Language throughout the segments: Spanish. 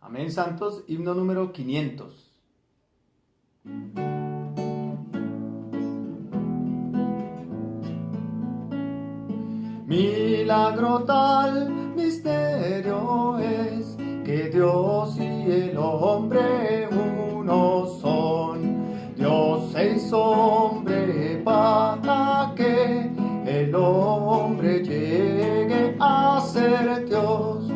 Amén, santos, himno número 500. Milagro tal, misterio es, que Dios y el hombre uno son. Dios se hizo hombre para que el hombre llegue a ser Dios.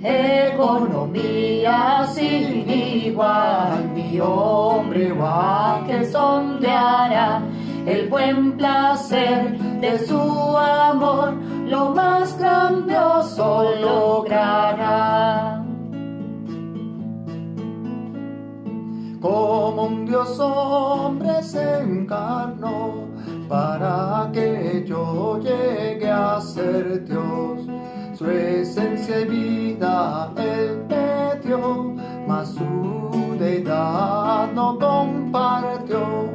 Economía sin igual, mi hombre va que sondeará el buen placer de su amor, lo más grandioso logrará. Como un Dios hombre se encarnó para que yo llegue a ser Dios. Su esencia y vida él me dio, mas su deidad no compartió.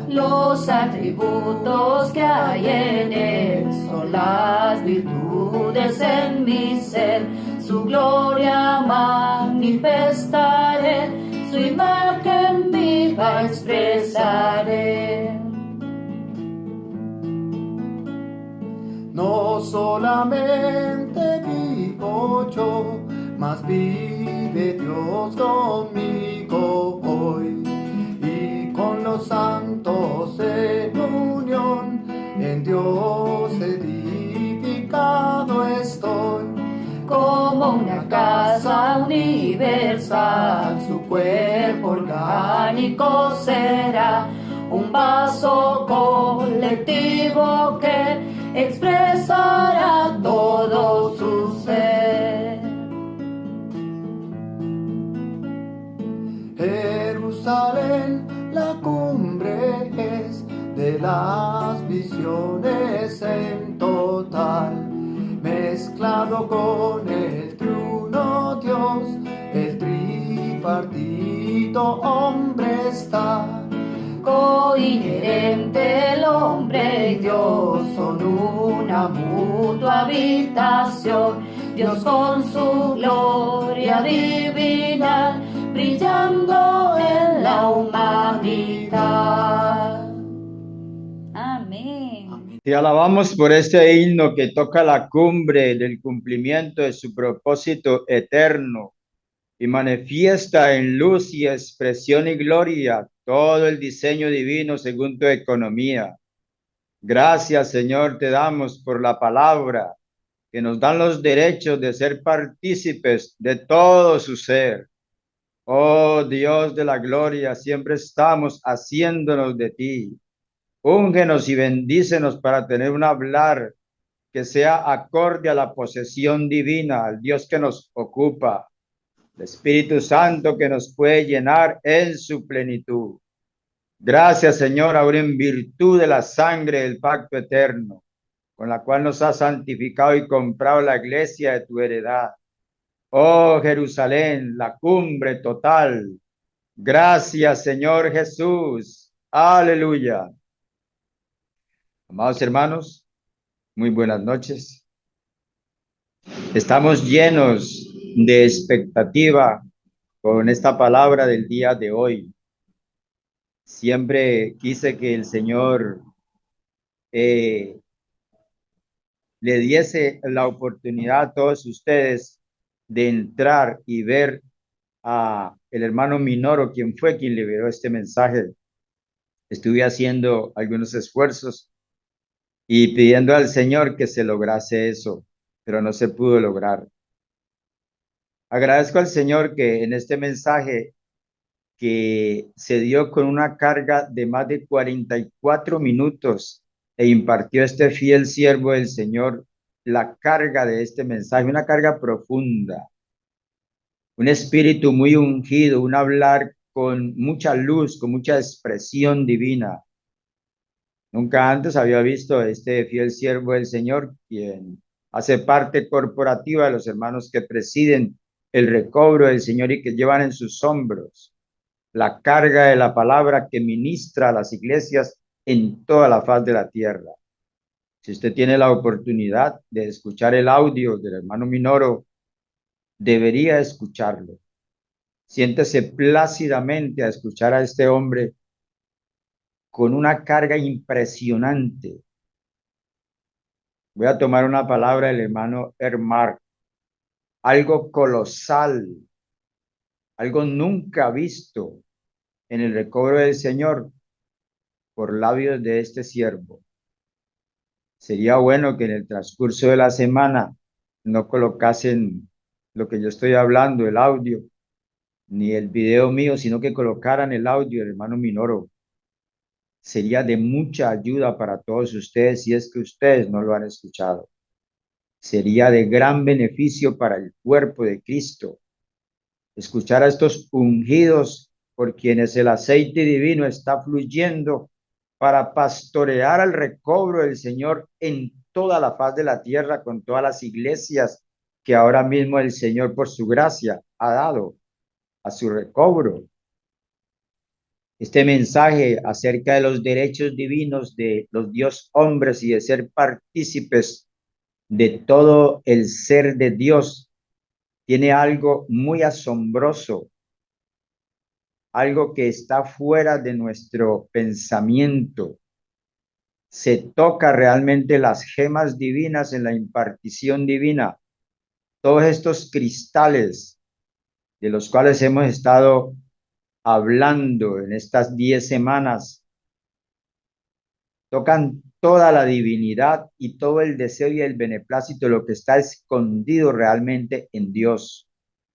Los atributos que hay en él son las virtudes en mi ser. Su gloria manifestaré, su imagen viva expresaré. No solamente vivo yo, mas vive Dios conmigo hoy. Y con los santos en unión, en Dios edificado estoy. Como una casa universal, su cuerpo orgánico será un vaso colectivo que expresará todo su ser. Jerusalén, la cumbre es de las visiones en total, mezclado con el triuno Dios, el tripartito hombre está. Coinherente el hombre y Dios son una mutua habitación. Dios con su gloria divina brillando en la humanidad. Amén. Te alabamos por este himno que toca la cumbre del cumplimiento de su propósito eterno y manifiesta en luz y expresión y gloria todo el diseño divino según tu economía. Gracias, Señor, te damos por la palabra que nos dan los derechos de ser partícipes de todo su ser. Oh Dios de la gloria, siempre estamos haciéndonos de ti. Úngenos y bendícenos para tener un hablar que sea acorde a la posesión divina, al Dios que nos ocupa, el Espíritu Santo que nos puede llenar en su plenitud. Gracias, Señor, ahora en virtud de la sangre del pacto eterno, con la cual nos has santificado y comprado la iglesia de tu heredad. Oh Jerusalén, la cumbre total. Gracias, Señor Jesús. Aleluya. Amados hermanos, muy buenas noches. Estamos llenos de expectativa con esta palabra del día de hoy. Siempre quise que el Señor le diese la oportunidad a todos ustedes de entrar y ver a el hermano Minoro, quien fue quien liberó este mensaje. Estuve haciendo algunos esfuerzos y pidiendo al Señor que se lograse eso, pero no se pudo lograr. Agradezco al Señor que en este mensaje que se dio con una carga de más de 44 minutos e impartió este fiel siervo del Señor la carga de este mensaje, una carga profunda, un espíritu muy ungido, un hablar con mucha luz, con mucha expresión divina. Nunca antes había visto a este fiel siervo del Señor, quien hace parte corporativa de los hermanos que presiden el recobro del Señor y que llevan en sus hombros la carga de la palabra que ministra a las iglesias en toda la faz de la tierra. Si usted tiene la oportunidad de escuchar el audio del hermano Minoro, debería escucharlo. Siéntese plácidamente a escuchar a este hombre con una carga impresionante. Voy a tomar una palabra del hermano Hermar, algo colosal, algo nunca visto en el recobro del Señor por labios de este siervo. Sería bueno que en el transcurso de la semana no colocasen lo que yo estoy hablando, el audio, ni el video mío, sino que colocaran el audio del hermano Minoro. Sería de mucha ayuda para todos ustedes si es que ustedes no lo han escuchado. Sería de gran beneficio para el cuerpo de Cristo escuchar a estos ungidos por quienes el aceite divino está fluyendo para pastorear al recobro del Señor en toda la faz de la tierra, con todas las iglesias que ahora mismo el Señor por su gracia ha dado a su recobro. Este mensaje acerca de los derechos divinos de los Dios hombres y de ser partícipes de todo el ser de Dios tiene algo muy asombroso, algo que está fuera de nuestro pensamiento. Se toca realmente las gemas divinas en la impartición divina. Todos estos cristales de los cuales hemos estado hablando en estas 10 semanas tocan toda la divinidad y todo el deseo y el beneplácito de lo que está escondido realmente en Dios.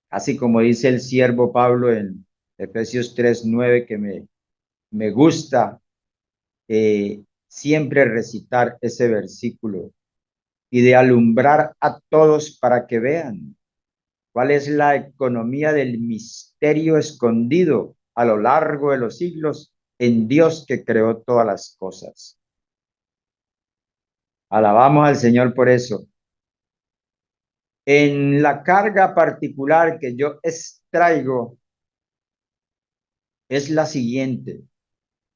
Así como dice el siervo Pablo en Efesios 3:9, que me gusta siempre recitar ese versículo y de alumbrar a todos para que vean cuál es la economía del misterio escondido a lo largo de los siglos en Dios que creó todas las cosas. Alabamos al Señor por eso. En la carga particular que yo extraigo es la siguiente.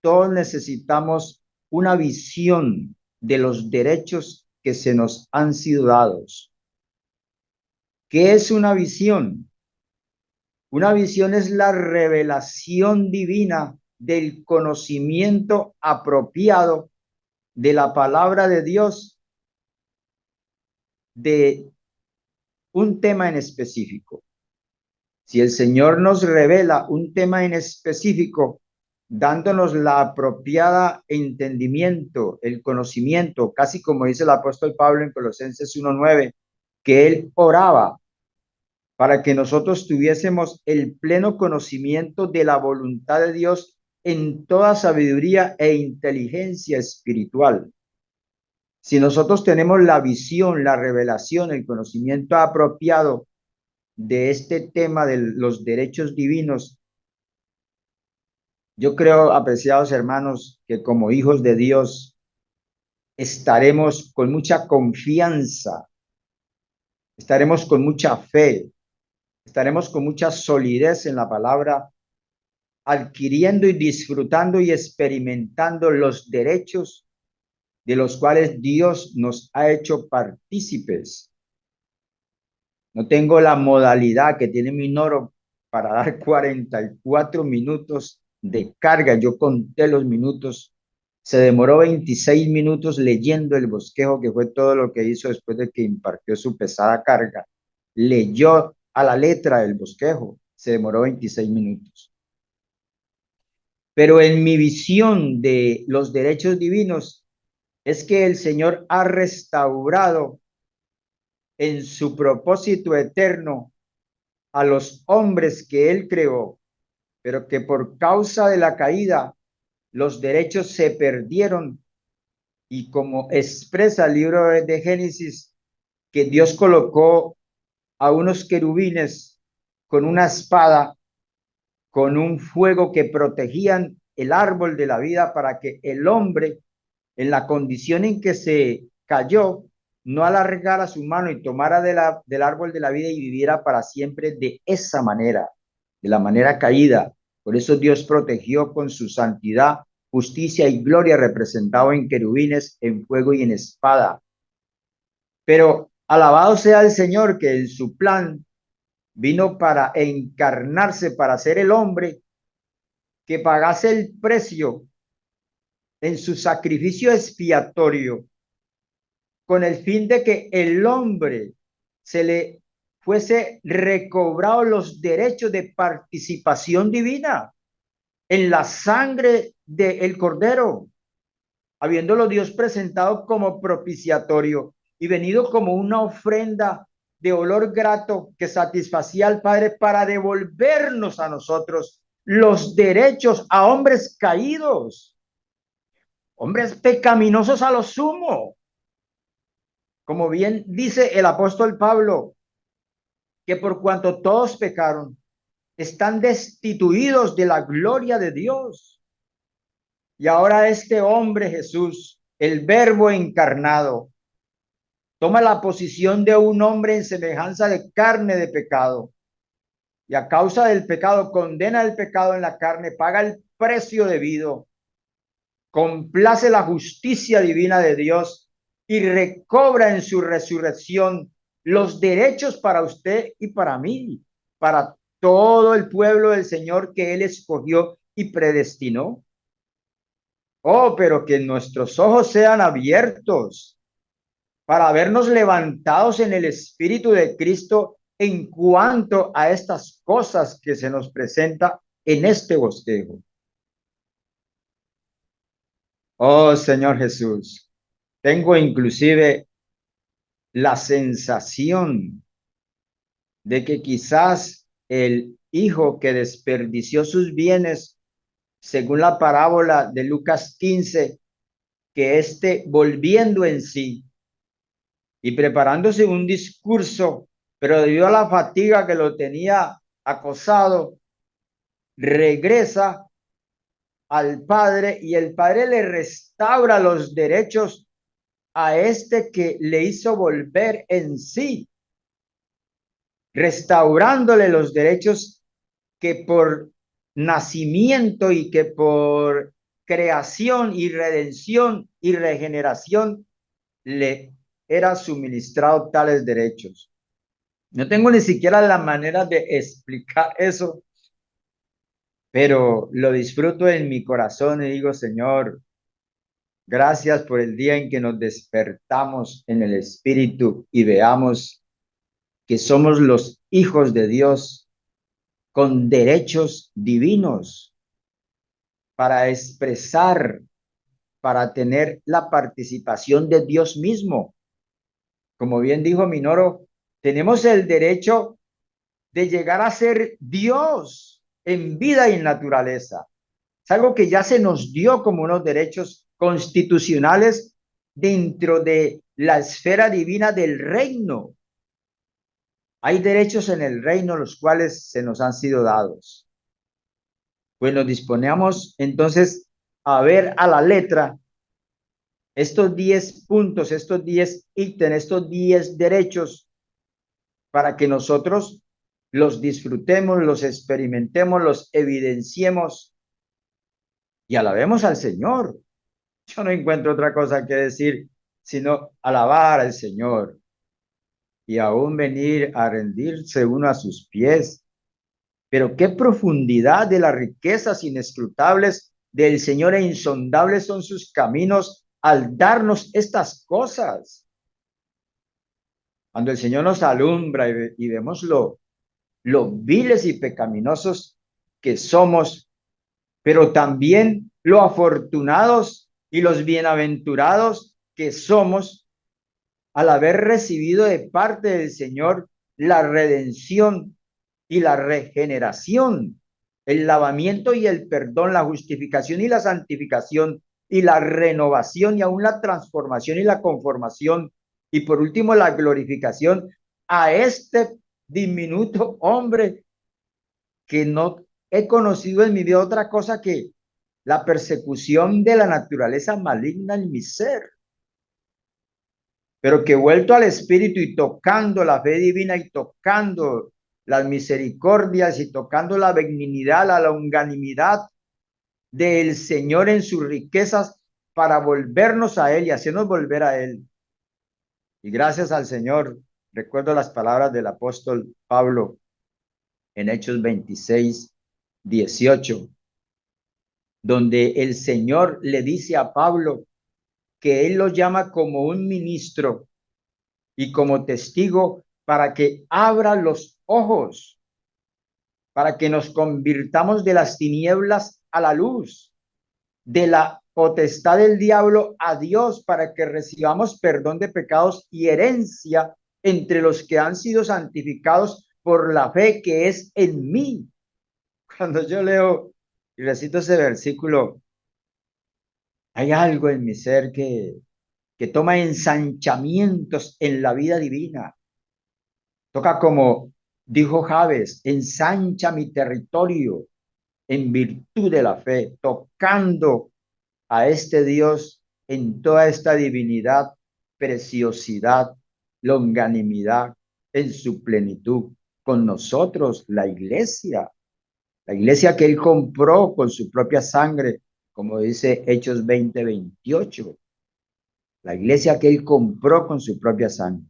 Todos necesitamos una visión de los derechos que se nos han sido dados. ¿Qué es una visión? Una visión es la revelación divina del conocimiento apropiado de la palabra de Dios de un tema en específico. Si el Señor nos revela un tema en específico, dándonos la apropiada entendimiento, el conocimiento, casi como dice el apóstol Pablo en Colosenses 1:9, que él oraba para que nosotros tuviésemos el pleno conocimiento de la voluntad de Dios en toda sabiduría e inteligencia espiritual. Si nosotros tenemos la visión, la revelación, el conocimiento apropiado de este tema de los derechos divinos, yo creo, apreciados hermanos, que como hijos de Dios estaremos con mucha confianza, estaremos con mucha fe, estaremos con mucha solidez en la palabra, adquiriendo y disfrutando y experimentando los derechos de los cuales Dios nos ha hecho partícipes. No tengo la modalidad que tiene Minoro para dar 44 minutos de carga. Yo conté los minutos. Se demoró 26 minutos leyendo el bosquejo, que fue todo lo que hizo después de que impartió su pesada carga. Leyó a la letra el bosquejo. Se demoró 26 minutos. Pero en mi visión de los derechos divinos es que el Señor ha restaurado en su propósito eterno a los hombres que Él creó, pero que por causa de la caída los derechos se perdieron, y como expresa el libro de Génesis, que Dios colocó a unos querubines con una espada, con un fuego, que protegían el árbol de la vida para que el hombre, en la condición en que se cayó, no alargara su mano y tomara del árbol de la vida y viviera para siempre de esa manera, de la manera caída. Por eso Dios protegió con su santidad, justicia y gloria, representado en querubines, en fuego y en espada. Pero alabado sea el Señor, que en su plan vino para encarnarse, para ser el hombre que pagase el precio en su sacrificio expiatorio, con el fin de que el hombre se le fuese recobrado los derechos de participación divina en la sangre del Cordero, habiéndolo Dios presentado como propiciatorio y venido como una ofrenda de olor grato que satisfacía al Padre para devolvernos a nosotros los derechos a hombres caídos, hombres pecaminosos a lo sumo. Como bien dice el apóstol Pablo, que por cuanto todos pecaron, están destituidos de la gloria de Dios. Y ahora este hombre Jesús, el verbo encarnado, toma la posición de un hombre en semejanza de carne de pecado. Y a causa del pecado, condena el pecado en la carne, paga el precio debido, complace la justicia divina de Dios y recobra en su resurrección los derechos para usted y para mí, para todo el pueblo del Señor que Él escogió y predestinó. Oh, pero que nuestros ojos sean abiertos para vernos levantados en el Espíritu de Cristo en cuanto a estas cosas que se nos presenta en este bosquejo. Oh, Señor Jesús, tengo inclusive la sensación de que quizás el hijo que desperdició sus bienes, según la parábola de Lucas 15, que éste volviendo en sí y preparándose un discurso, pero debido a la fatiga que lo tenía acosado, regresa al padre y el padre le restaura los derechos a este que le hizo volver en sí, restaurándole los derechos que por nacimiento y que por creación y redención y regeneración le era suministrado tales derechos. No tengo ni siquiera la manera de explicar eso, pero lo disfruto en mi corazón y digo, Señor, gracias por el día en que nos despertamos en el Espíritu y veamos que somos los hijos de Dios con derechos divinos para expresar, para tener la participación de Dios mismo. Como bien dijo Minoro, tenemos el derecho de llegar a ser Dios en vida y en naturaleza. Es algo que ya se nos dio como unos derechos constitucionales dentro de la esfera divina del reino. Hay derechos en el reino los cuales se nos han sido dados. Pues nos disponemos entonces a ver a la letra estos 10 puntos, estos 10 ítems, estos 10 derechos para que nosotros los disfrutemos, los experimentemos, los evidenciemos y alabemos al Señor. Yo no encuentro otra cosa que decir sino alabar al Señor y aún venir a rendirse uno a sus pies. Pero qué profundidad de las riquezas inescrutables del Señor e insondables son sus caminos al darnos estas cosas. Cuando el Señor nos alumbra y vemos lo viles y pecaminosos que somos, pero también lo afortunados y los bienaventurados que somos al haber recibido de parte del Señor la redención y la regeneración, el lavamiento y el perdón, la justificación y la santificación y la renovación y aún la transformación y la conformación y por último la glorificación a este diminuto hombre que no he conocido en mi vida otra cosa que la persecución de la naturaleza maligna en mi ser, pero que vuelto al Espíritu y tocando la fe divina y tocando las misericordias y tocando la benignidad, la longanimidad del Señor en sus riquezas para volvernos a Él y hacernos volver a Él. Y gracias al Señor, recuerdo las palabras del apóstol Pablo, en Hechos 26, 18, donde el Señor le dice a Pablo que él lo llama como un ministro y como testigo para que abra los ojos, para que nos convirtamos de las tinieblas a la luz, de la potestad del diablo a Dios, para que recibamos perdón de pecados y herencia entre los que han sido santificados por la fe que es en mí. Cuando yo leo y recito ese versículo, hay algo en mi ser que toma ensanchamientos en la vida divina. Toca como dijo Javes, ensancha mi territorio en virtud de la fe, tocando a este Dios en toda esta divinidad, preciosidad, longanimidad, en su plenitud, con nosotros, la iglesia que él compró con su propia sangre, como dice Hechos 20, 28, la iglesia que él compró con su propia sangre.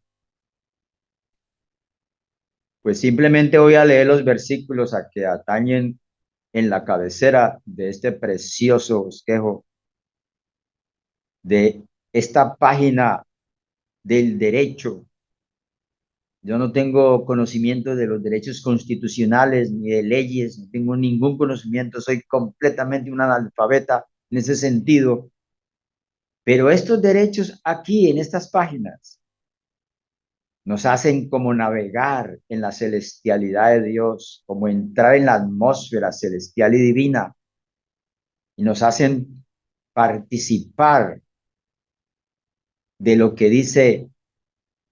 Pues simplemente voy a leer los versículos a que atañen en la cabecera de este precioso bosquejo, de esta página del derecho. Yo no tengo conocimiento de los derechos constitucionales ni de leyes, no tengo ningún conocimiento, soy completamente un analfabeta en ese sentido. Pero estos derechos aquí en estas páginas nos hacen como navegar en la celestialidad de Dios, como entrar en la atmósfera celestial y divina, y nos hacen participar de lo que dice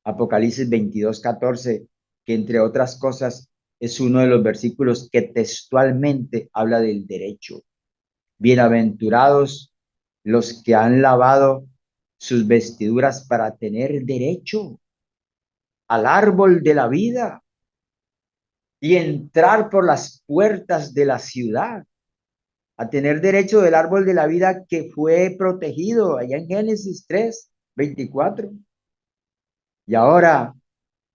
Apocalipsis 22, 14, que entre otras cosas es uno de los versículos que textualmente habla del derecho. Bienaventurados los que han lavado sus vestiduras para tener derecho al árbol de la vida y entrar por las puertas de la ciudad, a tener derecho del árbol de la vida que fue protegido allá en Génesis 3, 24. Y ahora,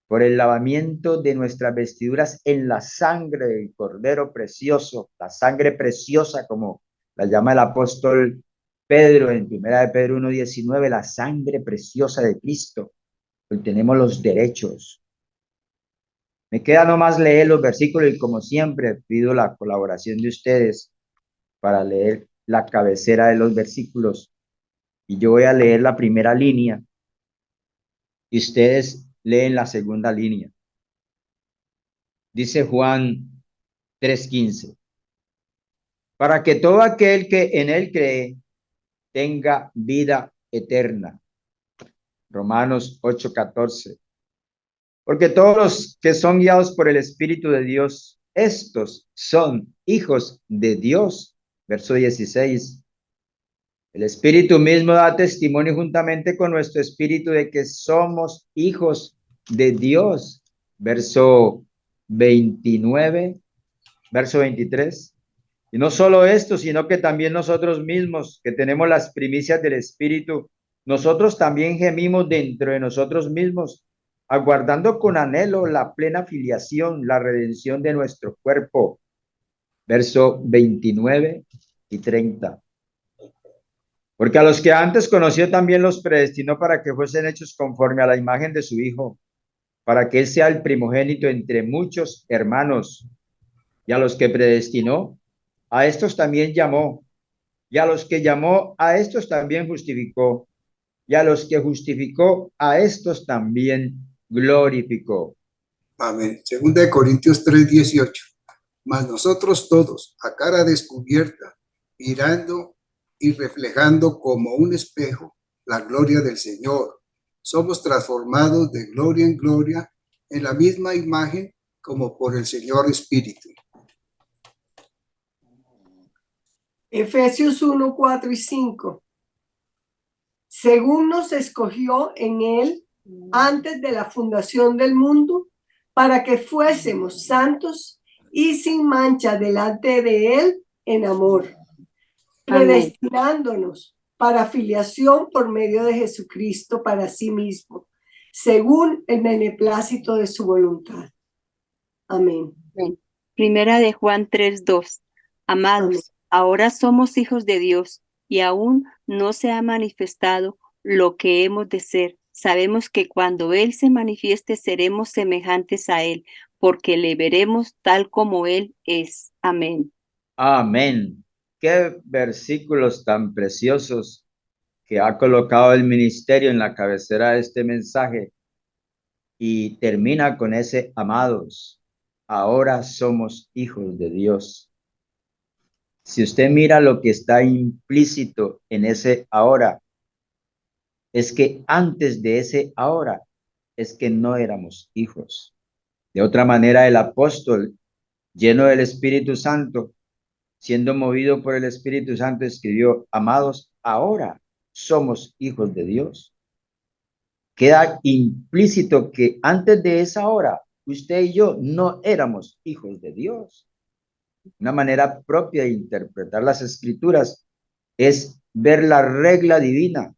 por el lavamiento de nuestras vestiduras en la sangre del Cordero precioso, la sangre preciosa como la llama el apóstol Pedro en 1 de Pedro 1:19, la sangre preciosa de Cristo, hoy tenemos los derechos. Me queda nomás leer los versículos y como siempre pido la colaboración de ustedes para leer la cabecera de los versículos. Y yo voy a leer la primera línea y ustedes leen la segunda línea. Dice Juan 3:15. Para que todo aquel que en él cree tenga vida eterna. Romanos 8:14. Porque todos los que son guiados por el Espíritu de Dios, estos son hijos de Dios. Verso 16. El Espíritu mismo da testimonio juntamente con nuestro espíritu de que somos hijos de Dios. Verso 29, verso 23. Y no solo esto, sino que también nosotros mismos, que tenemos las primicias del Espíritu, nosotros también gemimos dentro de nosotros mismos, aguardando con anhelo la plena filiación, la redención de nuestro cuerpo. Verso 29 y 30. Porque a los que antes conoció también los predestinó para que fuesen hechos conforme a la imagen de su Hijo, para que él sea el primogénito entre muchos hermanos. Y a los que predestinó, a estos también llamó. Y a los que llamó, a estos también justificó. Y a los que justificó, a estos también glorificó. Amén. Segunda de Corintios 3:18. Mas nosotros todos, a cara descubierta, mirando y reflejando como un espejo la gloria del Señor, somos transformados de gloria en gloria en la misma imagen como por el Señor Espíritu. Efesios 1, 4 y 5. Según nos escogió en él antes de la fundación del mundo, para que fuésemos santos y sin mancha delante de él en amor, predestinándonos para filiación por medio de Jesucristo para sí mismo, según el beneplácito de su voluntad. Amén. Primera de Juan 3:2. Amados, ahora somos hijos de Dios y aún no se ha manifestado lo que hemos de ser. Sabemos que cuando Él se manifieste seremos semejantes a Él, porque le veremos tal como Él es. Amén. Amén. Qué versículos tan preciosos que ha colocado el ministerio en la cabecera de este mensaje y termina con ese amados. Ahora somos hijos de Dios. Si usted mira lo que está implícito en ese ahora, es que antes de ese ahora es que no éramos hijos. De otra manera, el apóstol, lleno del Espíritu Santo, siendo movido por el Espíritu Santo, escribió, amados, ahora somos hijos de Dios. Queda implícito que antes de esa hora, usted y yo no éramos hijos de Dios. Una manera propia de interpretar las escrituras es ver la regla divina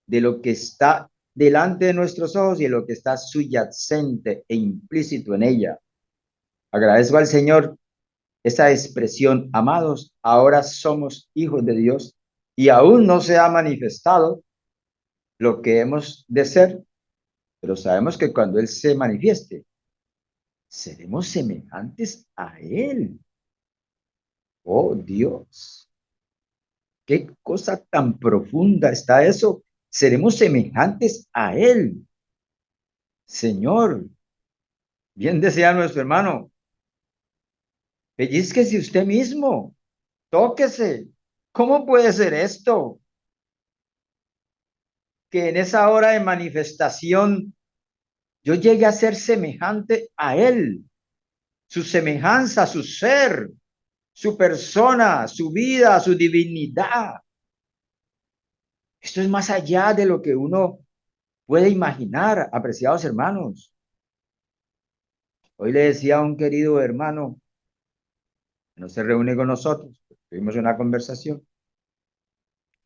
de lo que está delante de nuestros ojos y de lo que está subyacente e implícito en ella. Agradezco al Señor esa expresión, amados, ahora somos hijos de Dios y aún no se ha manifestado lo que hemos de ser, pero sabemos que cuando Él se manifieste, seremos semejantes a Él. Oh Dios, qué cosa tan profunda está eso. Seremos semejantes a Él. Señor, bien decía nuestro hermano, pellizquese usted mismo, tóquese. ¿Cómo puede ser esto? Que en esa hora de manifestación yo llegue a ser semejante a Él, su semejanza, su ser, su persona, su vida, su divinidad. Esto es más allá de lo que uno puede imaginar, apreciados hermanos. Hoy le decía a un querido hermano, que no se reúne con nosotros, tuvimos una conversación.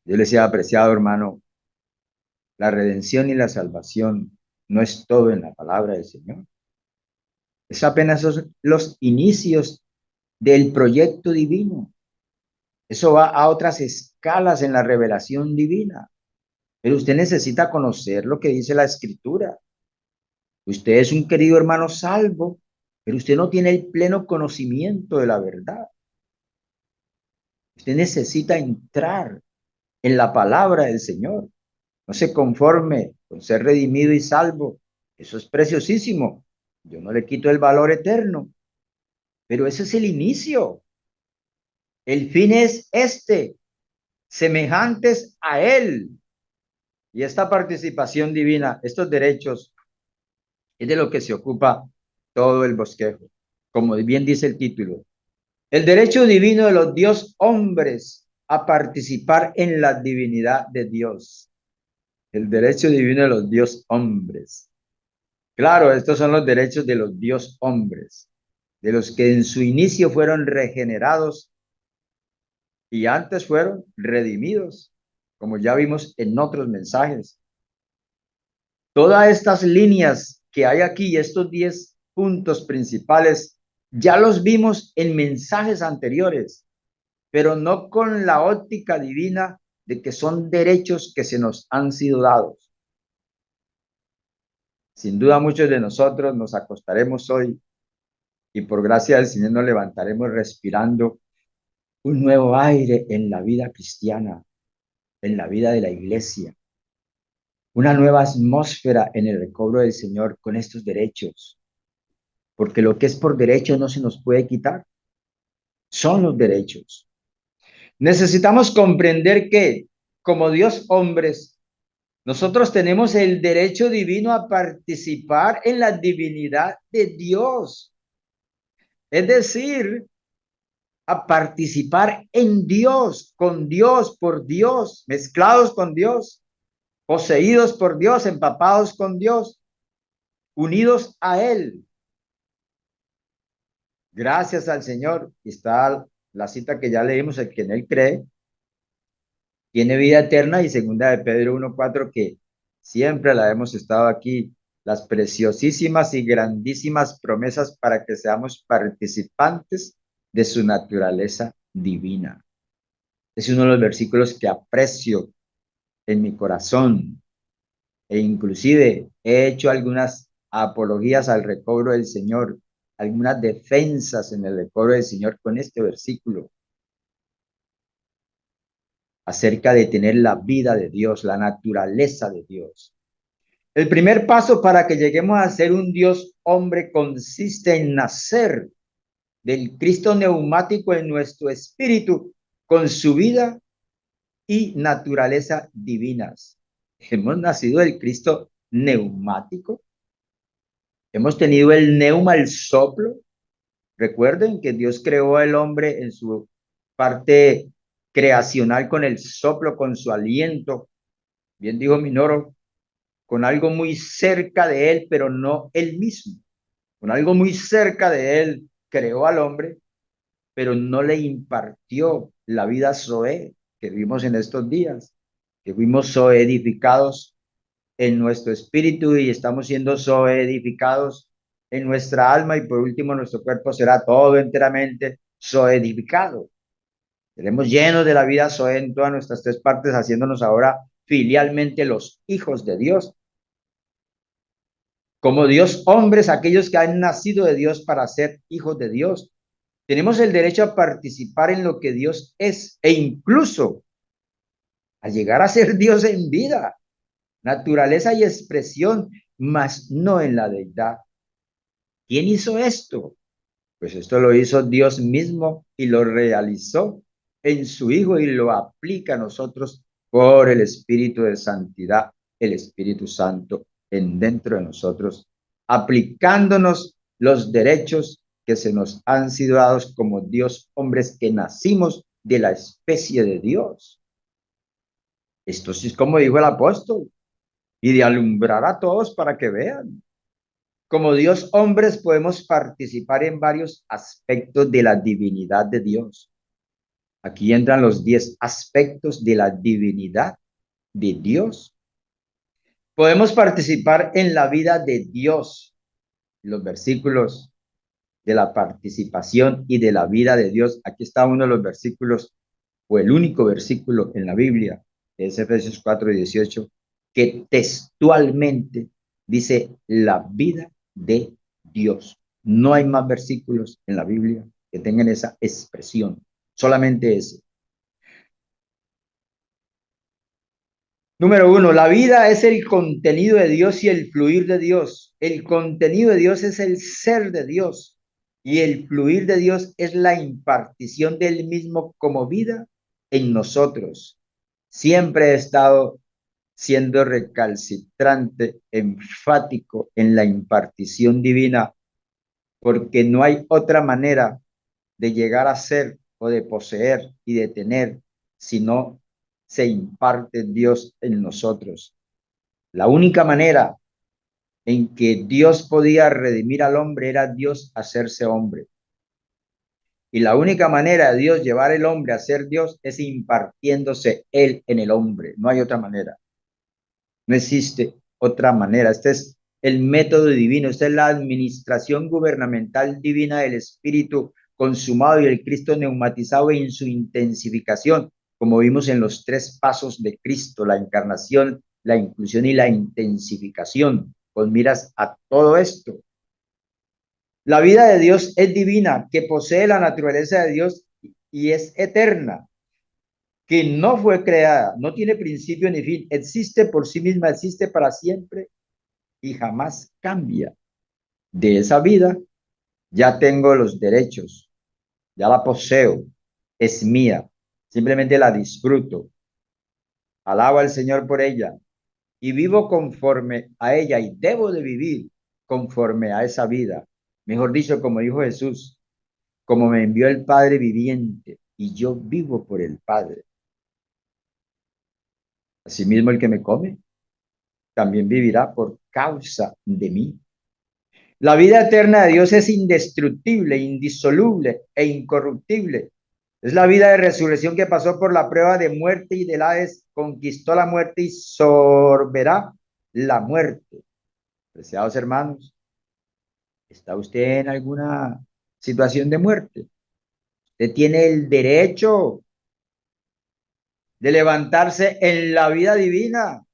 Yo le decía, apreciado hermano, la redención y la salvación no es todo en la palabra del Señor. Es apenas los inicios del proyecto divino. Eso va a otras escalas en la revelación divina. Pero usted necesita conocer lo que dice la Escritura. Usted es un querido hermano salvo, pero usted no tiene el pleno conocimiento de la verdad. Usted necesita entrar en la palabra del Señor. No se conforme con ser redimido y salvo. Eso es preciosísimo. Yo no le quito el valor eterno, pero ese es el inicio. El fin es este, semejantes a Él. Y esta participación divina, estos derechos, es de lo que se ocupa todo el bosquejo. Como bien dice el título, el derecho divino de los Dios hombres a participar en la divinidad de Dios. El derecho divino de los Dios hombres. Claro, estos son los derechos de los Dios hombres, de los que en su inicio fueron regenerados y antes fueron redimidos, como ya vimos en otros mensajes. Todas estas líneas que hay aquí, estos 10 puntos principales, ya los vimos en mensajes anteriores, pero no con la óptica divina de que son derechos que se nos han sido dados. Sin duda muchos de nosotros nos acostaremos hoy y por gracia del Señor nos levantaremos respirando un nuevo aire en la vida cristiana, en la vida de la iglesia, una nueva atmósfera en el recobro del Señor con estos derechos, porque lo que es por derecho no se nos puede quitar, son los derechos. Necesitamos comprender que, como Dios hombres, nosotros tenemos el derecho divino a participar en la divinidad de Dios. Es decir, a participar en Dios, con Dios, por Dios, mezclados con Dios, poseídos por Dios, empapados con Dios, unidos a Él. Gracias al Señor. Está la cita que ya leímos, el que en Él cree, tiene vida eterna, y segunda de Pedro 1:4, que siempre la hemos estado aquí las preciosísimas y grandísimas promesas para que seamos participantes de su naturaleza divina. Es uno de los versículos que aprecio en mi corazón e inclusive he hecho algunas apologías al recobro del Señor, algunas defensas en el recobro del Señor con este versículo acerca de tener la vida de Dios, la naturaleza de Dios. El primer paso para que lleguemos a ser un Dios hombre consiste en nacer del Cristo neumático en nuestro espíritu con su vida y naturaleza divinas. Hemos nacido del Cristo neumático. Hemos tenido el neuma, el soplo. Recuerden que Dios creó al hombre en su parte creacional con el soplo, con su aliento. Bien dijo Minoro, con algo muy cerca de él, pero no él mismo. Con algo muy cerca de él creó al hombre, pero no le impartió la vida Zoé que vimos en estos días, que fuimos edificados en nuestro espíritu y estamos siendo edificados en nuestra alma y por último nuestro cuerpo será todo enteramente edificado. Seremos llenos de la vida Zoé en todas nuestras tres partes, haciéndonos ahora filialmente los hijos de Dios. Como Dios hombres, aquellos que han nacido de Dios para ser hijos de Dios. Tenemos el derecho a participar en lo que Dios es e incluso a llegar a ser Dios en vida, naturaleza y expresión, mas no en la deidad. ¿Quién hizo esto? Pues esto lo hizo Dios mismo y lo realizó en su Hijo y lo aplica a nosotros por el Espíritu de Santidad, el Espíritu Santo en dentro de nosotros, aplicándonos los derechos que se nos han sido dados como Dios, hombres que nacimos de la especie de Dios. Esto sí es como dijo el apóstol, y de alumbrar a todos para que vean. Como Dios, hombres, podemos participar en varios aspectos de la divinidad de Dios. Aquí entran los 10 aspectos de la divinidad de Dios. Podemos participar en la vida de Dios. Los versículos de la participación y de la vida de Dios. Aquí está uno de los versículos, o el único versículo en la Biblia, que es Efesios 4:18, que textualmente dice la vida de Dios. No hay más versículos en la Biblia que tengan esa expresión, solamente ese. Número 1, la vida es el contenido de Dios y el fluir de Dios. El contenido de Dios es el ser de Dios y el fluir de Dios es la impartición del mismo como vida en nosotros. Siempre he estado siendo recalcitrante, enfático en la impartición divina, porque no hay otra manera de llegar a ser o de poseer y de tener, sino se imparte Dios en nosotros. La única manera en que Dios podía redimir al hombre era Dios hacerse hombre. Y la única manera de Dios llevar el hombre a ser Dios es impartiéndose Él en el hombre. No hay otra manera. No existe otra manera. Este es el método divino. Esta es la administración gubernamental divina del Espíritu consumado y el Cristo neumatizado en su intensificación, como vimos en los 3 pasos de Cristo, la encarnación, la inclusión y la intensificación. Pues miras a todo esto. La vida de Dios es divina, que posee la naturaleza de Dios y es eterna, que no fue creada, no tiene principio ni fin, existe por sí misma, existe para siempre y jamás cambia. De esa vida ya tengo los derechos, ya la poseo, es mía, simplemente la disfruto. Alabo al Señor por ella y vivo conforme a ella y debo de vivir conforme a esa vida. Mejor dicho, como dijo Jesús, como me envió el Padre viviente y yo vivo por el Padre. Asimismo, el que me come también vivirá por causa de mí. La vida eterna de Dios es indestructible, indisoluble e incorruptible. Es la vida de resurrección que pasó por la prueba de muerte y del Hades, conquistó la muerte y sorberá la muerte. Apreciados hermanos, ¿está usted en alguna situación de muerte? Usted tiene el derecho de levantarse en la vida divina.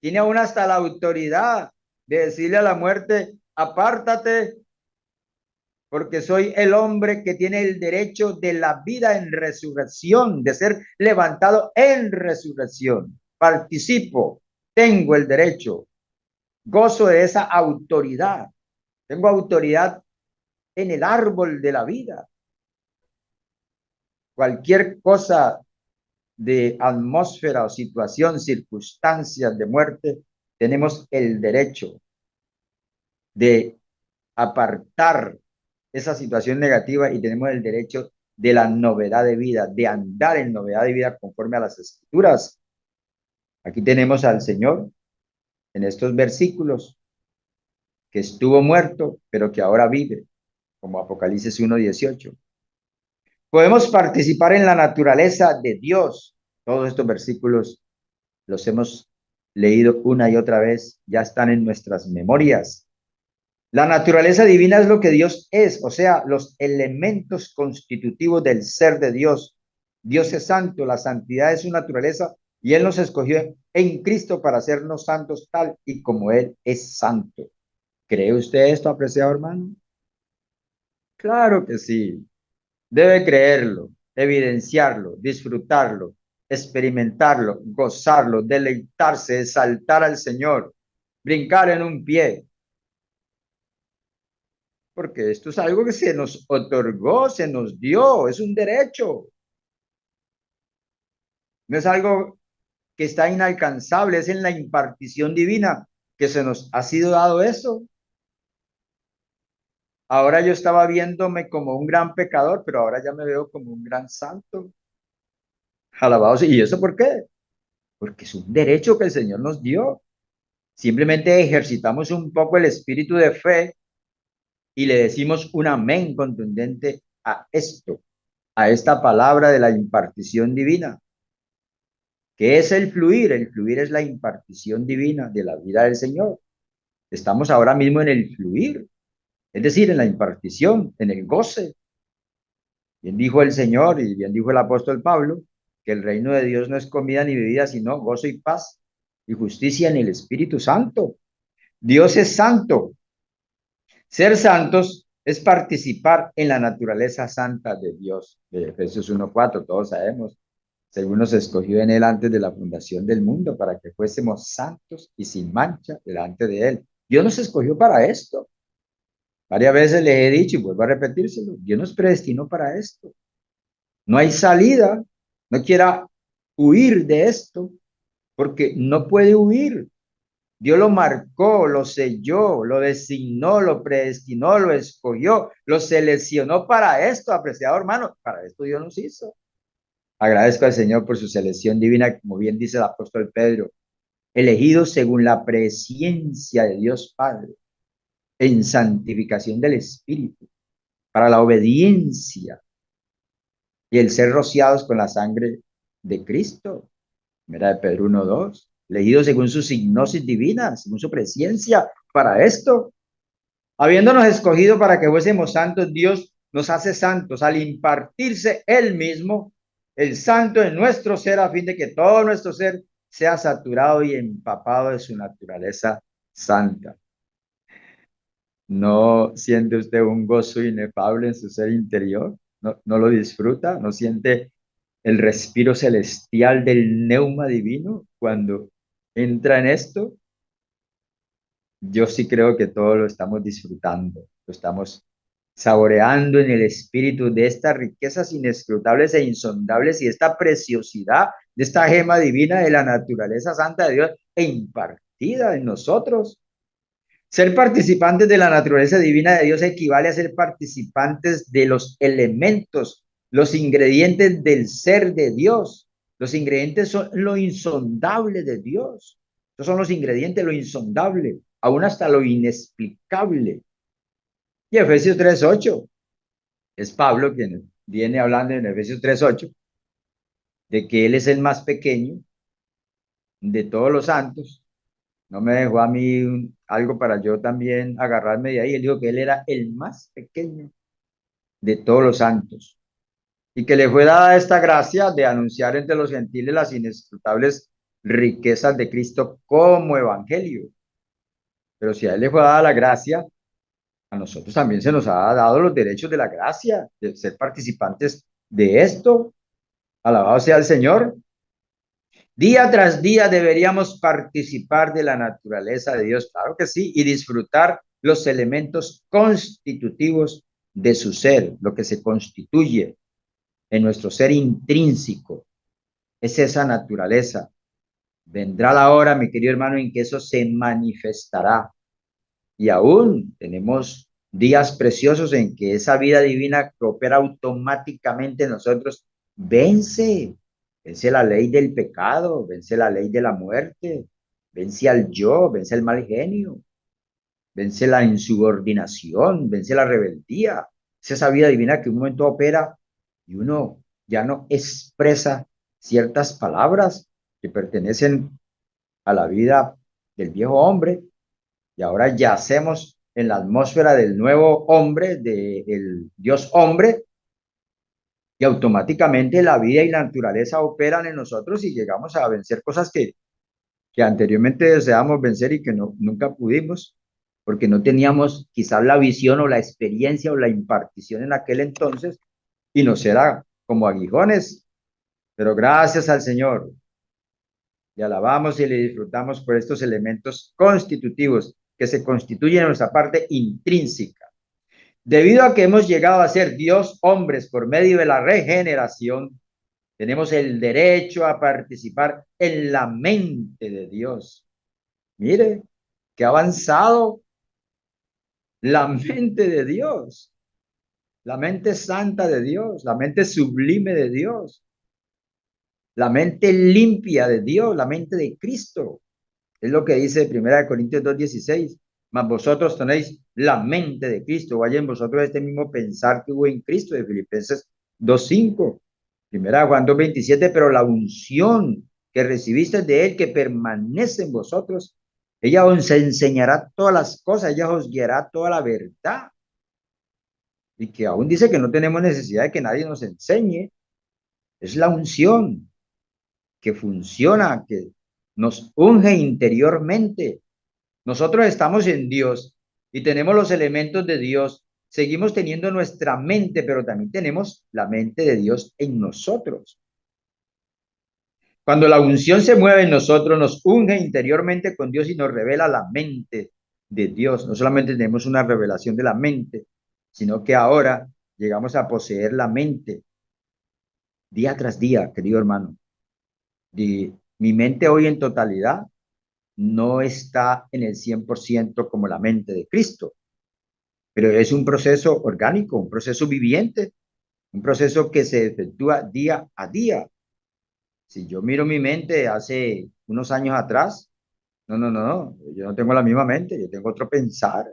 Tiene aún hasta la autoridad de decirle a la muerte, apártate, porque soy el hombre que tiene el derecho de la vida en resurrección, de ser levantado en resurrección. Participo, tengo el derecho, gozo de esa autoridad. Tengo autoridad en el árbol de la vida. Cualquier cosa de atmósfera o situación, circunstancias de muerte, tenemos el derecho de apartar esa situación negativa y tenemos el derecho de la novedad de vida, de andar en novedad de vida conforme a las escrituras. Aquí tenemos al Señor en estos versículos que estuvo muerto, pero que ahora vive, como Apocalipsis 1:18. Podemos participar en la naturaleza de Dios. Todos estos versículos los hemos leído una y otra vez, ya están en nuestras memorias. La naturaleza divina es lo que Dios es, o sea, los elementos constitutivos del ser de Dios. Dios es santo, la santidad es su naturaleza y Él nos escogió en Cristo para hacernos santos tal y como Él es santo. ¿Cree usted esto, apreciado hermano? Claro que sí. Debe creerlo, evidenciarlo, disfrutarlo, experimentarlo, gozarlo, deleitarse, exaltar al Señor, brincar en un pie, porque esto es algo que se nos otorgó, se nos dio, es un derecho. No es algo que está inalcanzable, es en la impartición divina que se nos ha sido dado eso. Ahora yo estaba viéndome como un gran pecador, pero ahora ya me veo como un gran santo. Alabado sea. ¿Y eso por qué? Porque es un derecho que el Señor nos dio. Simplemente ejercitamos un poco el espíritu de fe y le decimos un amén contundente a esto, a esta palabra de la impartición divina. ¿Qué es el fluir? El fluir es la impartición divina de la vida del Señor. Estamos ahora mismo en el fluir, es decir, en la impartición, en el goce. Bien dijo el Señor y bien dijo el apóstol Pablo, que el reino de Dios no es comida ni bebida, sino gozo y paz y justicia en el Espíritu Santo. Dios es santo. Ser santos es participar en la naturaleza santa de Dios. De Efesios 1:4, todos sabemos, según nos escogió en él antes de la fundación del mundo, para que fuésemos santos y sin mancha delante de él. Dios nos escogió para esto. Varias veces les he dicho y vuelvo a repetírselo, Dios nos predestinó para esto. No hay salida, no quiera huir de esto, porque no puede huir. Dios lo marcó, lo selló, lo designó, lo predestinó, lo escogió, lo seleccionó para esto, apreciado hermano. Para esto Dios nos hizo. Agradezco al Señor por su selección divina, como bien dice el apóstol Pedro, elegidos según la presciencia de Dios Padre, en santificación del Espíritu, para la obediencia y el ser rociados con la sangre de Cristo. Mira de Pedro 1:2, elegidos según su signosis divina, según su presciencia, para esto. Habiéndonos escogido para que fuésemos santos, Dios nos hace santos al impartirse Él mismo, el santo en nuestro ser, a fin de que todo nuestro ser sea saturado y empapado de su naturaleza santa. ¿No siente usted un gozo inefable en su ser interior? ¿No lo disfruta? ¿No siente el respiro celestial del neuma divino cuando entra en esto? Yo sí creo que todo lo estamos disfrutando, lo estamos saboreando en el espíritu de estas riquezas inescrutables e insondables y esta preciosidad de esta gema divina de la naturaleza santa de Dios e impartida en nosotros. Ser participantes de la naturaleza divina de Dios equivale a ser participantes de los elementos, los ingredientes del ser de Dios. Los ingredientes son lo insondable de Dios. Esos son los ingredientes, lo insondable, aún hasta lo inexplicable. Y Efesios 3:8, es Pablo quien viene hablando en Efesios 3:8, de que Él es el más pequeño de todos los santos. No me dejó a mí algo para yo también agarrarme de ahí. Él dijo que él era el más pequeño de todos los santos y que le fue dada esta gracia de anunciar entre los gentiles las inescrutables riquezas de Cristo como evangelio. Pero si a él le fue dada la gracia, a nosotros también se nos ha dado los derechos de la gracia, de ser participantes de esto. Alabado sea el Señor. Día tras día deberíamos participar de la naturaleza de Dios, claro que sí, y disfrutar los elementos constitutivos de su ser, lo que se constituye en nuestro ser intrínseco, es esa naturaleza. Vendrá la hora, mi querido hermano, en que eso se manifestará. Y aún tenemos días preciosos en que esa vida divina que opera automáticamente en nosotros vence, vence la ley del pecado, vence la ley de la muerte, vence al yo, vence el mal genio, vence la insubordinación, vence la rebeldía. Es esa vida divina que un momento opera y uno ya no expresa ciertas palabras que pertenecen a la vida del viejo hombre, y ahora yacemos en la atmósfera del nuevo hombre, del Dios hombre, y automáticamente la vida y la naturaleza operan en nosotros y llegamos a vencer cosas que anteriormente deseábamos vencer y que no, nunca pudimos, porque no teníamos quizás la visión o la experiencia o la impartición en aquel entonces, y nos era como aguijones. Pero gracias al Señor, le alabamos y le disfrutamos por estos elementos constitutivos que se constituyen en nuestra parte intrínseca. Debido a que hemos llegado a ser Dios hombres por medio de la regeneración, tenemos el derecho a participar en la mente de Dios. Mire, qué avanzado la mente de Dios, la mente santa de Dios, la mente sublime de Dios, la mente limpia de Dios, la mente de Cristo. Es lo que dice 1 Corintios 2:16. Mas vosotros tenéis la mente de Cristo. Vaya en vosotros este mismo pensar que hubo en Cristo, de Filipenses 2:5. 1 Juan 2:27. Pero la unción que recibiste de él, que permanece en vosotros, ella os enseñará todas las cosas, ella os guiará toda la verdad. Y que aún dice que no tenemos necesidad de que nadie nos enseñe. Es la unción que funciona, que nos unge interiormente. Nosotros estamos en Dios y tenemos los elementos de Dios. Seguimos teniendo nuestra mente, pero también tenemos la mente de Dios en nosotros. Cuando la unción se mueve en nosotros, nos unge interiormente con Dios y nos revela la mente de Dios. No solamente tenemos una revelación de la mente, sino que ahora llegamos a poseer la mente día tras día, querido hermano. Mi mente hoy en totalidad no está en el 100% como la mente de Cristo, pero es un proceso orgánico, un proceso viviente, un proceso que se efectúa día a día. Si yo miro mi mente hace unos años atrás, no, yo no tengo la misma mente, yo tengo otro pensar.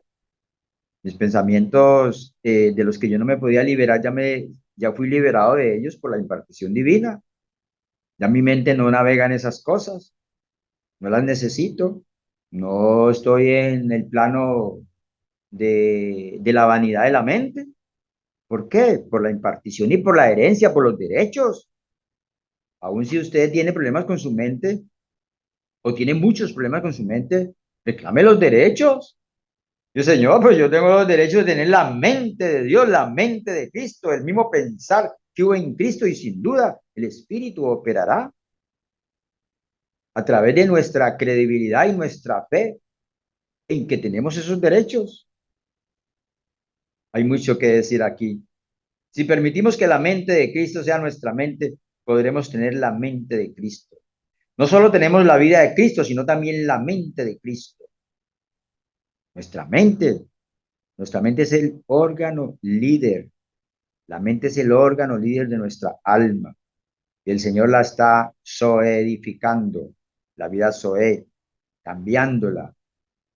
Mis pensamientos de los que yo no me podía liberar, ya fui liberado de ellos por la impartición divina. Ya mi mente no navega en esas cosas, no las necesito, no estoy en el plano de la vanidad de la mente. ¿Por qué? Por la impartición y por la herencia, por los derechos. Aún si usted tiene problemas con su mente o tiene muchos problemas con su mente, reclame los derechos. Yo, Señor, pues yo tengo los derechos de tener la mente de Dios, la mente de Cristo, el mismo pensar que hubo en Cristo, y sin duda el Espíritu operará a través de nuestra credibilidad y nuestra fe en que tenemos esos derechos. Hay mucho que decir aquí. Si permitimos que la mente de Cristo sea nuestra mente, podremos tener la mente de Cristo. No solo tenemos la vida de Cristo, sino también la mente de Cristo. Nuestra mente es el órgano líder. La mente es el órgano líder de nuestra alma. Y el Señor la está zoedificando, la vida zoe, cambiándola,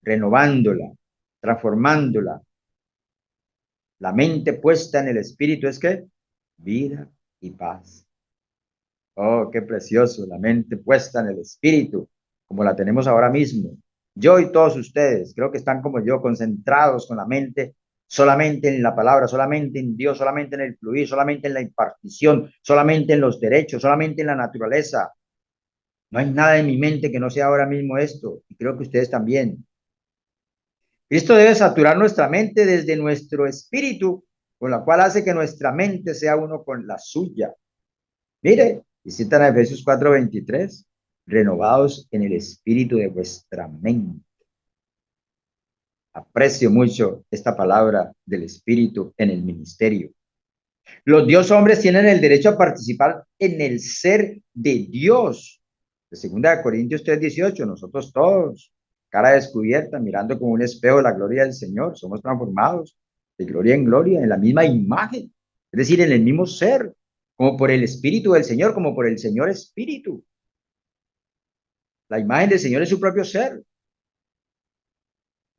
renovándola, transformándola. La mente puesta en el Espíritu es que vida y paz. Oh, qué precioso, la mente puesta en el Espíritu, como la tenemos ahora mismo. Yo y todos ustedes, creo que están como yo, concentrados con la mente solamente en la palabra, solamente en Dios, solamente en el fluir, solamente en la impartición, solamente en los derechos, solamente en la naturaleza. No hay nada en mi mente que no sea ahora mismo esto, y creo que ustedes también. Cristo debe saturar nuestra mente desde nuestro espíritu, con la cual hace que nuestra mente sea uno con la suya. Mire, y citan a Efesios 4:23, renovados en el espíritu de vuestra mente. Aprecio mucho esta palabra del espíritu en el ministerio. Los Dios hombres tienen el derecho a participar en el ser de Dios. De 2 Corintios 3:18, nosotros todos, cara descubierta, mirando como un espejo la gloria del Señor, somos transformados de gloria en gloria en la misma imagen, es decir, en el mismo ser, como por el Espíritu del Señor, como por el Señor Espíritu. La imagen del Señor es su propio ser.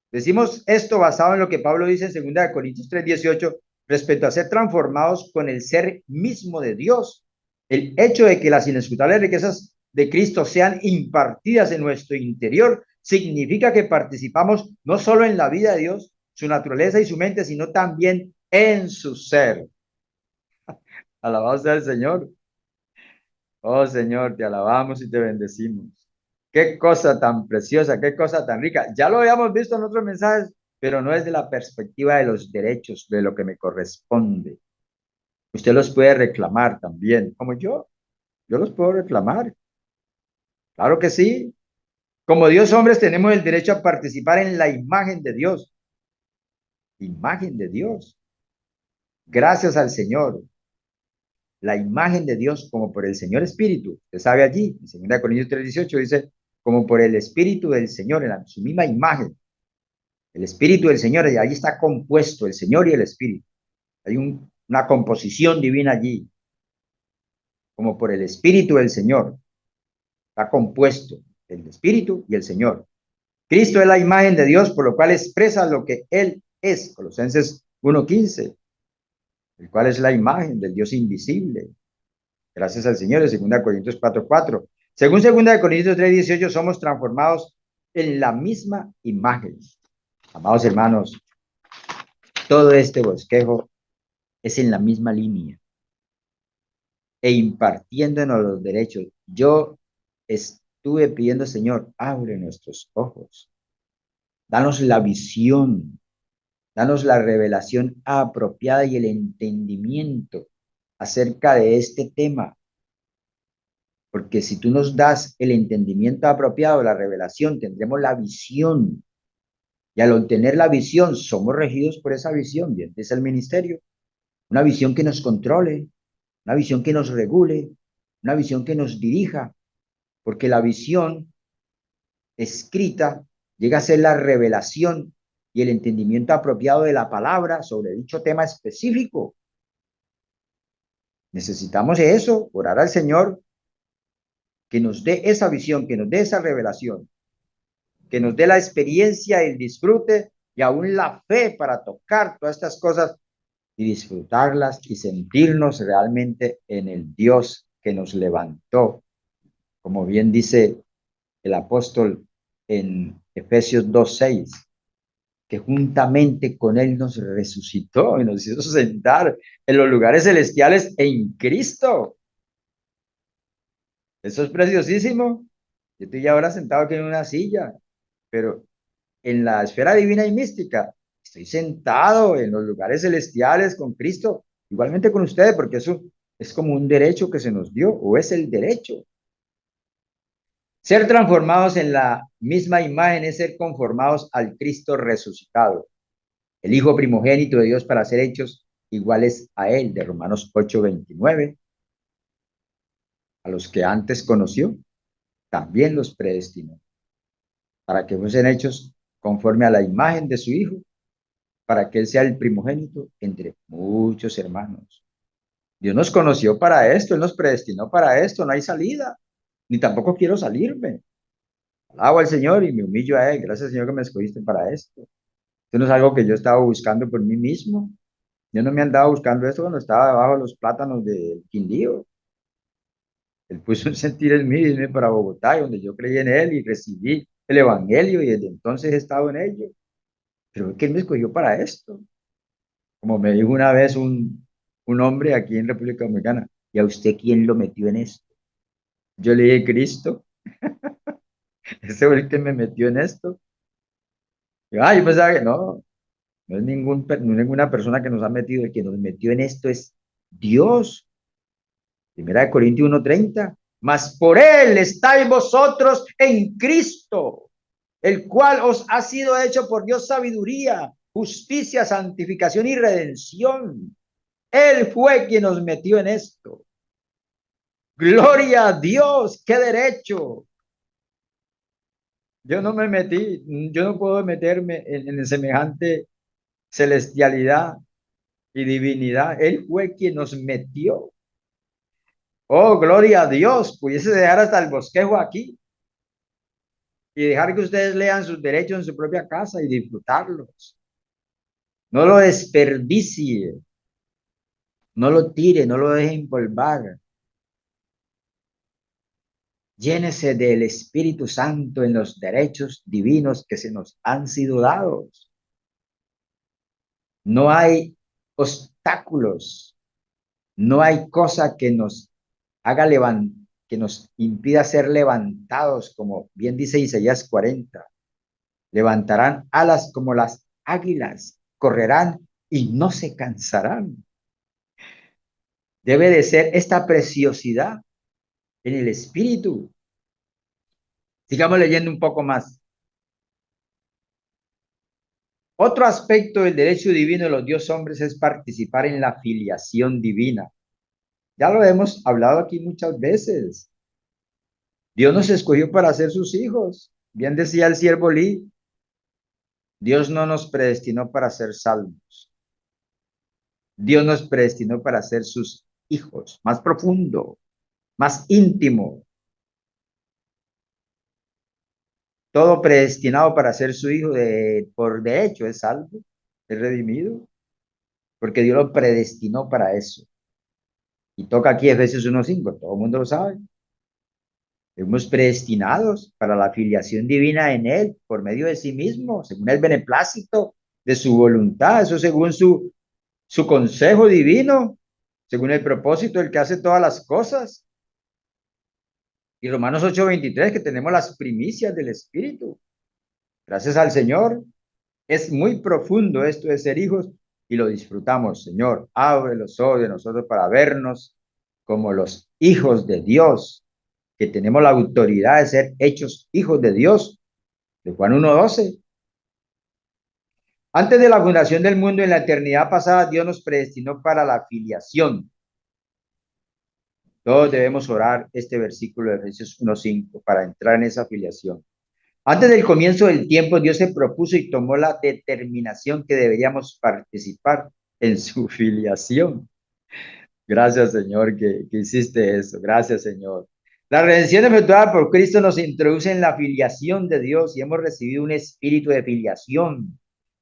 Decimos esto basado en lo que Pablo dice en 2 Corintios 3:18 respecto a ser transformados con el ser mismo de Dios. El hecho de que las inescrutables riquezas de Cristo sean impartidas en nuestro interior significa que participamos no solo en la vida de Dios, su naturaleza y su mente, sino también en su ser. Alabado sea el Señor. Oh Señor, te alabamos y te bendecimos. Qué cosa tan preciosa, qué cosa tan rica. Ya lo habíamos visto en otros mensajes, pero no es de la perspectiva de los derechos, de lo que me corresponde. Usted los puede reclamar también, como yo los puedo reclamar. Claro que sí. Como Dios hombres tenemos el derecho a participar en la imagen de Dios. Imagen de Dios. Gracias al Señor. La imagen de Dios como por el Señor Espíritu. Usted sabe allí, en 2 Corintios 3:18 dice, como por el Espíritu del Señor, en su misma imagen. El Espíritu del Señor, y ahí está compuesto el Señor y el Espíritu. Hay una composición divina allí, como por el Espíritu del Señor. Está compuesto el Espíritu y el Señor. Cristo es la imagen de Dios, por lo cual expresa lo que Él es. Colosenses 1:15, el cual es la imagen del Dios invisible. Gracias al Señor, en 2 Corintios 4:4. Según 2 Corintios 3:18, somos transformados en la misma imagen. Amados hermanos, todo este bosquejo es en la misma línea e impartiéndonos los derechos. Yo estuve pidiendo, Señor, abre nuestros ojos, danos la visión, danos la revelación apropiada y el entendimiento acerca de este tema. Porque si tú nos das el entendimiento apropiado, la revelación, tendremos la visión. Y al obtener la visión, somos regidos por esa visión. Bien, es el ministerio. Una visión que nos controle, una visión que nos regule, una visión que nos dirija. Porque la visión escrita llega a ser la revelación y el entendimiento apropiado de la palabra sobre dicho tema específico. Necesitamos eso, orar al Señor que nos dé esa visión, que nos dé esa revelación, que nos dé la experiencia, el disfrute y aún la fe para tocar todas estas cosas y disfrutarlas y sentirnos realmente en el Dios que nos levantó. Como bien dice el apóstol en Efesios 2:6, que juntamente con él nos resucitó y nos hizo sentar en los lugares celestiales en Cristo. Eso es preciosísimo. Yo estoy ahora sentado aquí en una silla, pero en la esfera divina y mística estoy sentado en los lugares celestiales con Cristo, igualmente con ustedes, porque eso es como un derecho que se nos dio, o es el derecho. Ser transformados en la misma imagen es ser conformados al Cristo resucitado, el Hijo primogénito de Dios para ser hechos iguales a Él, de Romanos 8:29. A los que antes conoció, también los predestinó, para que fuesen hechos conforme a la imagen de su Hijo, para que Él sea el primogénito entre muchos hermanos. Dios nos conoció para esto, Él nos predestinó para esto, no hay salida, ni tampoco quiero salirme. Alabo al Señor y me humillo a Él. Gracias, Señor, que me escogiste para esto. Esto no es algo que yo estaba buscando por mí mismo. Yo no me andaba buscando esto cuando estaba debajo de los plátanos del Quindío. Él puso un sentir en mí, irme para Bogotá, donde yo creí en Él y recibí el evangelio y desde entonces he estado en ello. Pero es que él me escogió para esto. Como me dijo una vez un hombre aquí en República Dominicana, ¿y a usted quién lo metió en esto? Yo le dije, Cristo, ese fue el que me metió en esto. Yo pensaba que no, no es ninguna persona que nos ha metido, el que nos metió en esto es Dios. Primera de Corintios 1:30, mas por él estáis vosotros en Cristo, el cual os ha sido hecho por Dios sabiduría, justicia, santificación y redención. Él fue quien nos metió en esto. Gloria a Dios, qué derecho. Yo no me metí, yo no puedo meterme en semejante celestialidad y divinidad. Él fue quien nos metió. Oh, gloria a Dios. Pudiese dejar hasta el bosquejo aquí y dejar que ustedes lean sus derechos en su propia casa y disfrutarlos. No lo desperdicie, no lo tire, no lo deje empolvar. Llénese del Espíritu Santo en los derechos divinos que se nos han sido dados. No hay obstáculos, no hay cosa que nos haga que nos impida ser levantados, como bien dice Isaías 40. Levantarán alas como las águilas, correrán y no se cansarán. Debe de ser esta preciosidad en el espíritu. Sigamos leyendo un poco más. Otro aspecto del derecho divino de los Dios hombres es participar en la filiación divina. Ya lo hemos hablado aquí muchas veces. Dios nos escogió para ser sus hijos. Bien decía el siervo Lee, Dios no nos predestinó para ser salvos. Dios nos predestinó para ser sus hijos, más profundo, más íntimo. Todo predestinado para ser su hijo por de hecho es salvo, es redimido, porque Dios lo predestinó para eso. Y toca aquí Efesios 1:5, todo el mundo lo sabe. Fuimos predestinados para la filiación divina en Él, por medio de sí mismo, según el beneplácito de su voluntad, eso según su consejo divino, según el propósito del que hace todas las cosas. Y Romanos 8:23, que tenemos las primicias del Espíritu. Gracias al Señor. Es muy profundo esto de ser hijos y lo disfrutamos, Señor. Abre los ojos de nosotros para vernos como los hijos de Dios, que tenemos la autoridad de ser hechos hijos de Dios, de Juan 1:12. Antes de la fundación del mundo, en la eternidad pasada, Dios nos predestinó para la filiación. Todos debemos orar este versículo de Efesios 1:5 para entrar en esa filiación. Antes del comienzo del tiempo, Dios se propuso y tomó la determinación que deberíamos participar en su filiación. Gracias, Señor, que hiciste eso. Gracias, Señor. La redención efectuada por Cristo nos introduce en la filiación de Dios y hemos recibido un espíritu de filiación.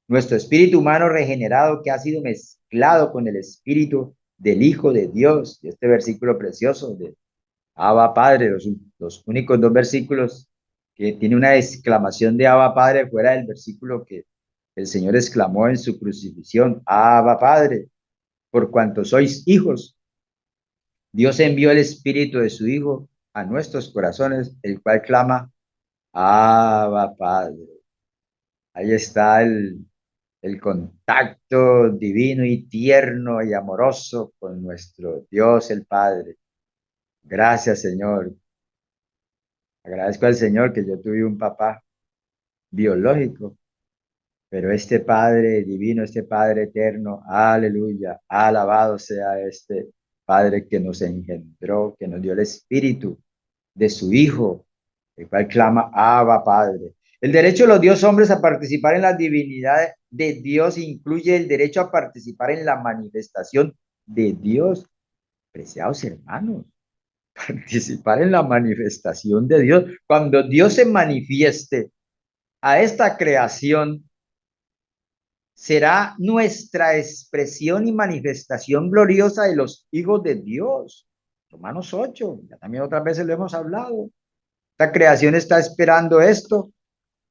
Nuestro espíritu humano regenerado que ha sido mezclado con el espíritu del Hijo de Dios. Y este versículo precioso de Abba Padre, los únicos dos versículos que tiene una exclamación de Abba Padre fuera del versículo que el Señor exclamó en su crucifixión, Abba Padre, por cuanto sois hijos. Dios envió el Espíritu de su Hijo a nuestros corazones, el cual clama, Abba Padre. Ahí está el contacto divino y tierno y amoroso con nuestro Dios el Padre. Gracias, Señor. Agradezco al Señor que yo tuve un papá biológico, pero este Padre divino, este Padre eterno, aleluya, alabado sea este Padre que nos engendró, que nos dio el Espíritu de su Hijo, el cual clama, Abba, Padre. El derecho de los Dios hombres a participar en la divinidad de Dios incluye el derecho a participar en la manifestación de Dios. Preciados hermanos, participar en la manifestación de Dios. Cuando Dios se manifieste a esta creación, será nuestra expresión y manifestación gloriosa de los hijos de Dios. Romanos 8, ya también otras veces lo hemos hablado. Esta creación está esperando esto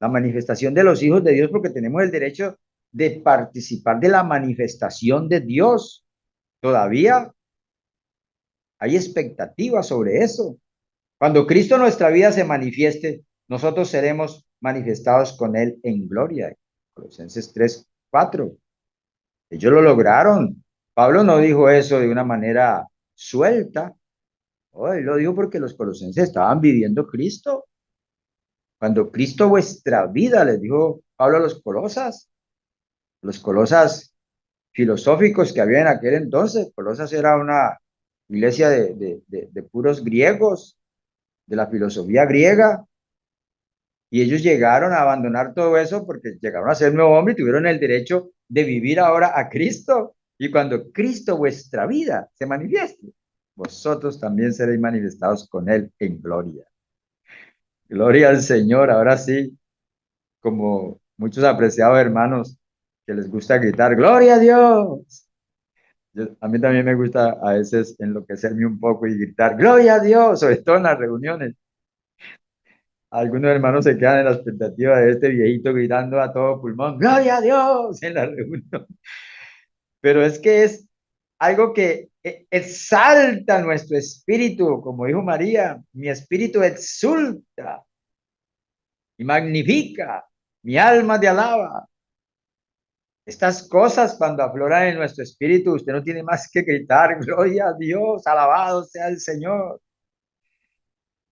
la manifestación de los hijos de Dios, porque tenemos el derecho de participar de la manifestación de Dios. Todavía hay expectativas sobre eso. Cuando Cristo en nuestra vida se manifieste, nosotros seremos manifestados con Él en gloria. Colosenses 3:4. Ellos lo lograron. Pablo no dijo eso de una manera suelta. Oh, él lo dijo porque los colosenses estaban viviendo Cristo. Cuando Cristo vuestra vida, les dijo Pablo a los colosas filosóficos que había en aquel entonces. Colosas era una iglesia de puros griegos, de la filosofía griega, y ellos llegaron a abandonar todo eso porque llegaron a ser nuevo hombre y tuvieron el derecho de vivir ahora a Cristo. Y cuando Cristo vuestra vida se manifieste, vosotros también seréis manifestados con Él en gloria. Gloria al Señor. Ahora sí, como muchos apreciados hermanos que les gusta gritar, ¡Gloria a Dios! A mí también me gusta a veces enloquecerme un poco y gritar, ¡Gloria a Dios! Sobre todo en las reuniones. Algunos hermanos se quedan en la expectativa de este viejito gritando a todo pulmón, ¡Gloria a Dios! En la reunión. Pero es que es algo que exalta nuestro espíritu, como dijo María, mi espíritu exulta y magnifica, mi alma te alaba. Estas cosas cuando afloran en nuestro espíritu, usted no tiene más que gritar, gloria a Dios, alabado sea el Señor.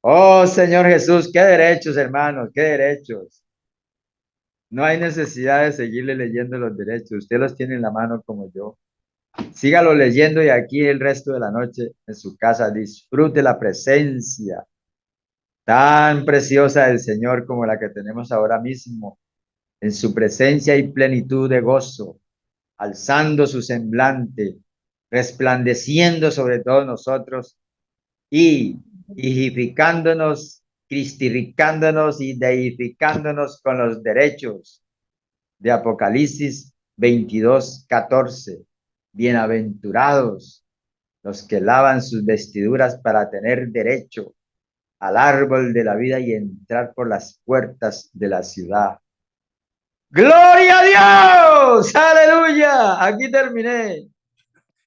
Oh Señor Jesús, qué derechos, hermanos, qué derechos. No hay necesidad de seguirle leyendo los derechos, usted los tiene en la mano como yo. Sígalo leyendo y aquí el resto de la noche en su casa disfrute la presencia tan preciosa del Señor como la que tenemos ahora mismo. En su presencia y plenitud de gozo, alzando su semblante, resplandeciendo sobre todos nosotros y hijificándonos, cristificándonos y deificándonos con los derechos de Apocalipsis 22:14. Bienaventurados los que lavan sus vestiduras para tener derecho al árbol de la vida y entrar por las puertas de la ciudad. ¡Gloria a Dios! ¡Aleluya! Aquí terminé.